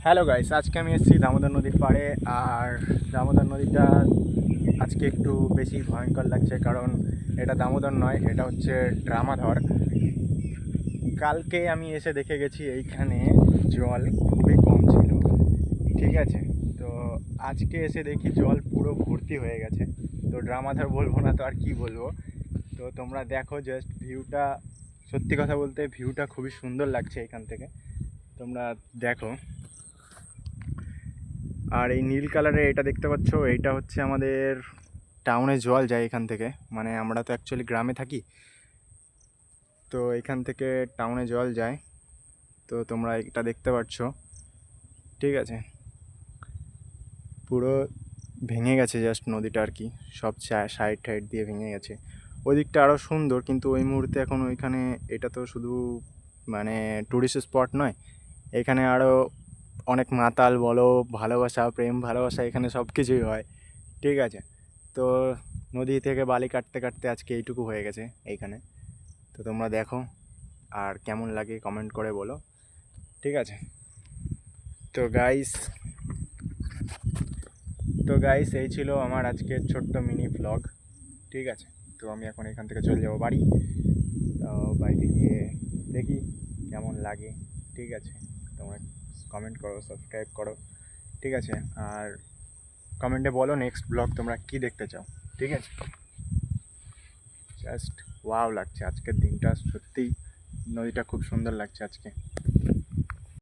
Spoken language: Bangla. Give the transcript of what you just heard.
হ্যালো গাইস, আজকে আমি এসেছি দামোদর নদীর পাড়ে। আর দামোদর নদীটা আজকে একটু বেশি ভয়ঙ্কর লাগছে, কারণ এটা দামোদর নয়, এটা হচ্ছে ড্রামাধর। কালকে আমি এসে দেখে গেছি এইখানে জল খুবই কম ছিল, ঠিক আছে। তো আজকে এসে দেখি জল পুরো ভর্তি হয়ে গেছে। তো ড্রামাধর বলবো না তো আর কি বলবো। তো তোমরা দেখো জাস্ট ভিউটা, সত্যি কথা বলতে ভিউটা খুবই সুন্দর লাগছে এখান থেকে, তোমরা দেখো। আর এই নীল কালারের এটা দেখতে পাচ্ছ, এইটা হচ্ছে আমাদের টাউনে জল যায় এখান থেকে। মানে আমরা তো অ্যাকচুয়ালি গ্রামে থাকি, তো এখান থেকে টাউনে জল যায়। তো তোমরা এটা দেখতে পাচ্ছ, ঠিক আছে। পুরো ভেঙে গেছে জাস্ট নদীটা আর কি, সব সাইড টাইড দিয়ে ভেঙে গেছে। ওই দিকটা আরও সুন্দর, কিন্তু ওই মুহূর্তে এখন ওইখানে, এটা তো শুধু মানে টুরিস্ট স্পট নয়, এখানে আরও অনেক মাতাল বলো, ভালোবাসা, প্রেম ভালোবাসা, এখানে সব কিছুই হয়, ঠিক আছে। তো নদী থেকে বালি কাটতে কাটতে আজকে এইটুকু হয়ে গেছে এইখানে। তো তোমরা দেখো আর কেমন লাগে কমেন্ট করে বলো, ঠিক আছে। তো গাইস তো গাইস, এই ছিল আমার আজকের ছোট্ট মিনি ব্লগ, ঠিক আছে। তো আমি এখন এখান থেকে চলে যাবো বাড়ি। তো বাড়িতে গিয়ে দেখি কেমন লাগে, ঠিক আছে। তোমরা কমেন্ট করো, সাবস্ক্রাইব করো, ঠিক আছে। আর কমেন্টে বলো নেক্সট ব্লগ তোমরা কী দেখতে চাও, ঠিক আছে। জাস্ট ওয়াও লাগছে আজকের দিনটা, সত্যিই নদীটা খুব সুন্দর লাগছে আজকে।